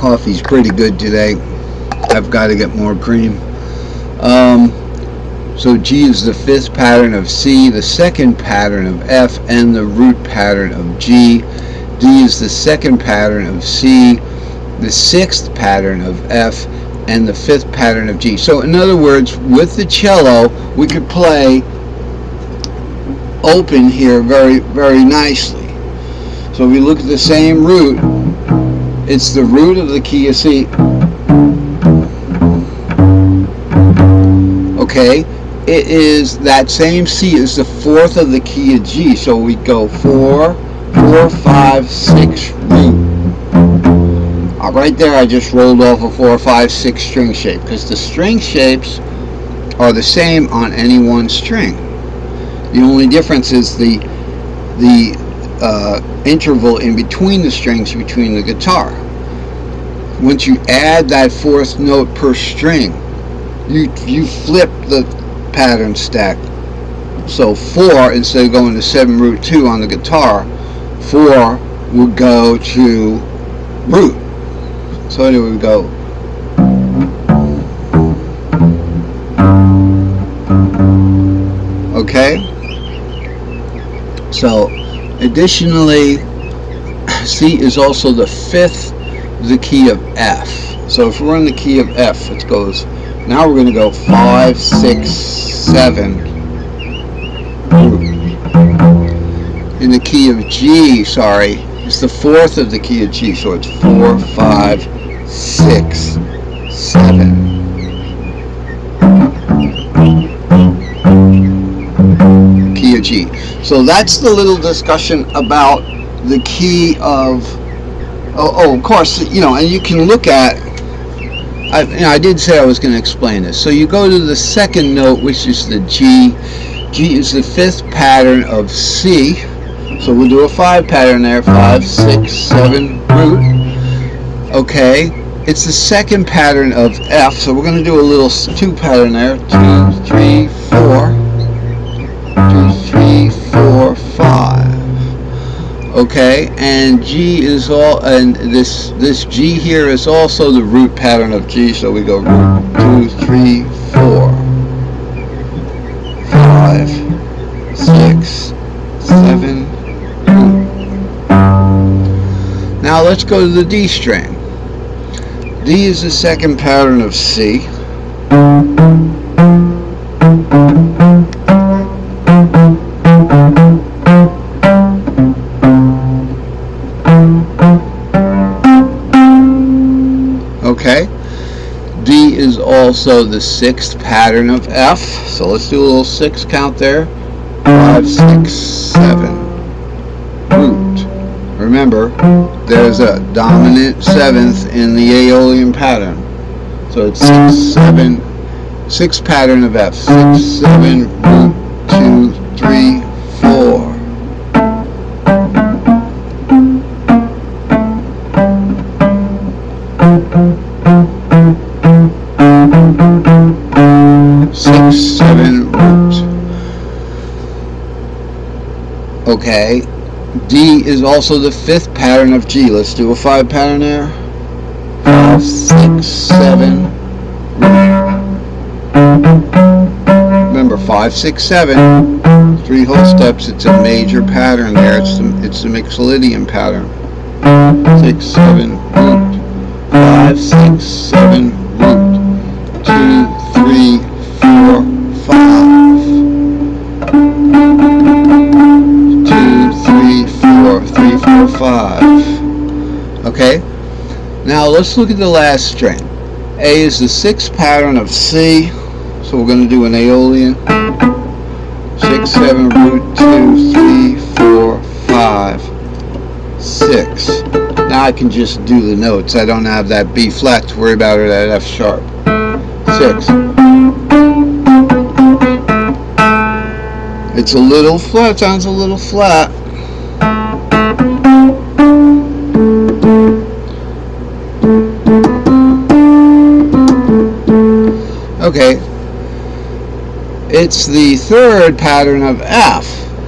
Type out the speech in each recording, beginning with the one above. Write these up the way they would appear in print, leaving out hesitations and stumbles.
coffee's pretty good today. I've got to get more cream. So G is the fifth pattern of C, the second pattern of F, and the root pattern of G. D is the second pattern of C, the sixth pattern of F, and the fifth pattern of G. So in other words, with the cello, we could play open here very, very nicely. So if we look at the same root, it's the root of the key of C. Okay, it is that same C is the fourth of the key of G. So we go 4, 4, 5, 6, root. Right there I just rolled off a 4, 5, 6 string shape, because the string shapes are the same on any one string. The only difference is the interval in between the strings between the guitar. Once you add that fourth note per string, you flip the pattern stack. So 4, instead of going to 7 root 2 on the guitar, 4 would go to root. So anyway, we go okay. So additionally, C is also the fifth of the key of F. So if we're in the key of F, it goes, now we're going to go 5, 6, 7 root. In the key of G, sorry, it's the fourth of the key of G, so it's 4, 5, 6, 7. Key of G. So that's the little discussion about the key of, of course, and you can look at, I did say I was going to explain this. So you go to the second note, which is the G. G is the fifth pattern of C. So we'll do a 5 pattern there, 5, 6, 7, root. Okay, it's the second pattern of F, so we're going to do a little 2 pattern there, 2, 3, 4, 2, 3, 4, 5. Okay, and G is all, and this G here is also the root pattern of G, so we go root, 2, 3, 4, 5, 6, 7. Now let's go to the D string. D is the second pattern of C. Okay. D is also the sixth pattern of F. So let's do a little 6 count there. 5, 6, 7. Root. Remember, there's a dominant seventh in the Aeolian pattern. So it's 6, 7, 6 pattern of F. 6, 7, root, 2, 3, 4. Okay, D is also the fifth pattern of G. Let's do a 5 pattern there. 5, 6, 7. Remember, 5, 6, 7. 3 whole steps. It's a major pattern there. It's the Mixolydian pattern. 6, 7, root. 5, 6, 7, root. 2, 3, 4, 5. 3, 4, 5. Okay, now let's look at the last string. A is the sixth pattern of C, so we're going to do an Aeolian. 6, 7, root, 2, 3, 4, 5, 6. Now I can just do the notes. I don't have that B flat to worry about, or that F sharp. 6. It's a little flat, sounds a little flat. Okay, it's the third pattern of F.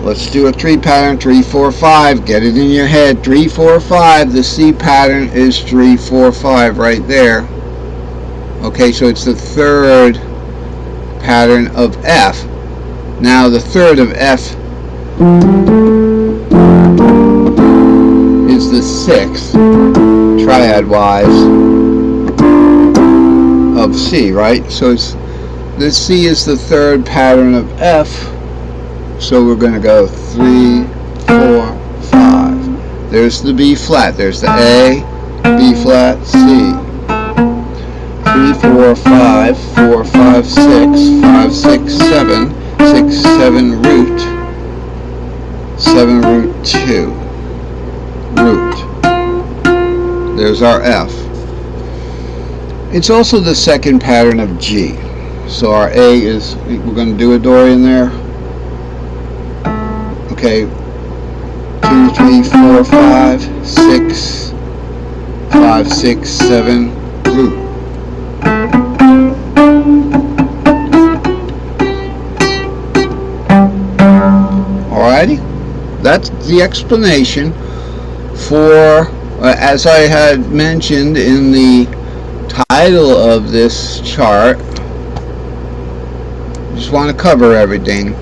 let's do a 3 pattern, 3, 4, 5. Get it in your head. 3, 4, 5. The C pattern is 3, 4, 5 right there. Okay, so it's the third pattern of F. Now the third of F is the sixth, triad wise, of C, right? So it's the C is the third pattern of F. So we're going to go 3, 4, 5. There's the B flat. There's the A, B flat, C. 3, 4, 5, 4, 5, 6, 5, 6, 7, 6, 7 root, 7 root 2, root. There's our F. It's also the second pattern of G. So our A is, we're going to do a Dorian there. Okay, 2, 3, 4, 5, 6, 5, 6, 7, root. Alrighty, that's the explanation for, as I had mentioned in the title of this chart. Just want to cover everything.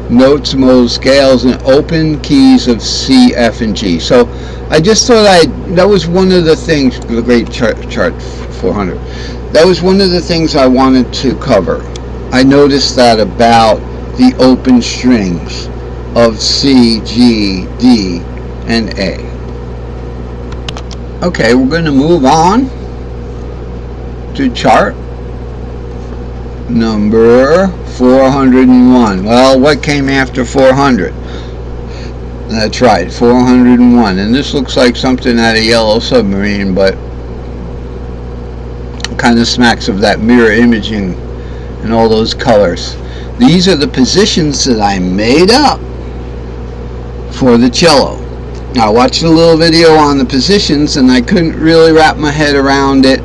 Notes, modes, scales, and open keys of C, F, and G. So I just thought that was one of the things, the great chart 400. That was one of the things I wanted to cover. I noticed that about the open strings of C, G, D, and A. Okay, we're going to move on to chart number 401. Well, what came after 400? That's right, 401. And this looks like something out of Yellow Submarine, but kind of smacks of that mirror imaging and all those colors. These are the positions that I made up for the cello. Now, I watched a little video on the positions and I couldn't really wrap my head around it.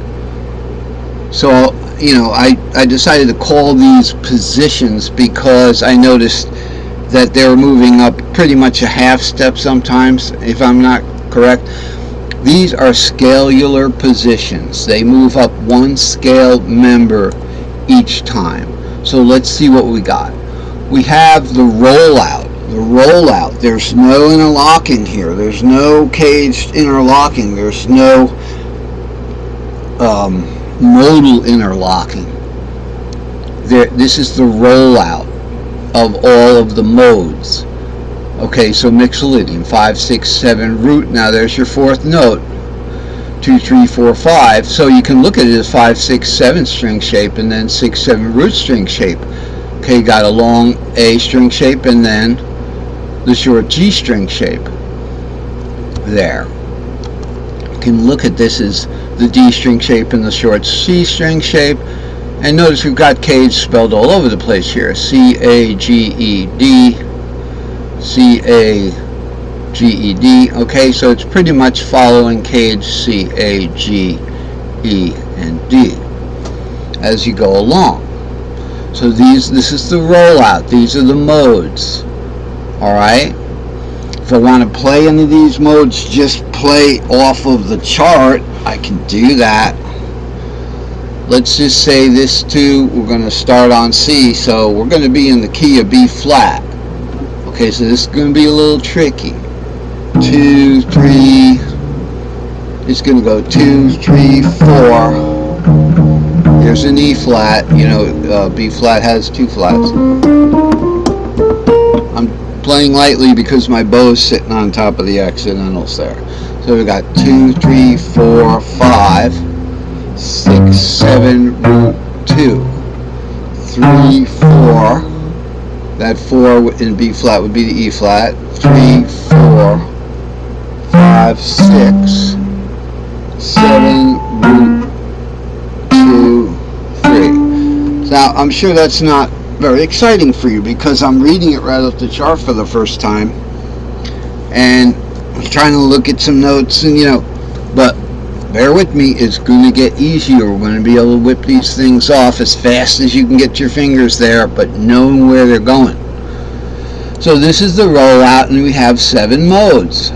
So, you know, I decided to call these positions because I noticed that they were moving up pretty much a half step sometimes, if I'm not correct. These are scalular positions. They move up one scale member each time. So let's see what we got. We have the rollout. The rollout, there's no interlocking here. There's no caged interlocking. There's no modal interlocking. This is the rollout of all of the modes. Okay, so mixolydian, 5, 6, 7 root. Now there's your fourth note, 2, 3, 4, 5. So you can look at it as 5, 6, 7 string shape and then 6, 7 root string shape. Okay, got a long A string shape and then the short G string shape there. You can look at this as the D string shape and the short C string shape. And notice we've got cage spelled all over the place here. C-A-G-E-D, C-A-G-E-D. Okay, so it's pretty much following cage C-A-G-E and D as you go along. So this is the rollout. These are the modes. Alright? If I want to play any of these modes, just play off of the chart, I can do that. Let's just say this too, we're going to start on C, so we're going to be in the key of B flat. Okay, so this is going to be a little tricky. 2, 3, it's going to go 2, 3, 4. Here's an E flat, you know, B flat has 2 flats. I'm playing lightly because my bow is sitting on top of the accidentals there. So we got 2, 3, 4, 5, 6, 7, root 2, 3, 4. That 4 in B flat would be the E flat. 3, 4, 5, 6, 7, root 2, 3. Now I'm sure that's not very exciting for you because I'm reading it right off the chart for the first time and I'm trying to look at some notes and but bear with me, it's going to get easier. We're going to be able to whip these things off as fast as you can get your fingers there, but knowing where they're going. So this is the rollout, and we have 7 modes.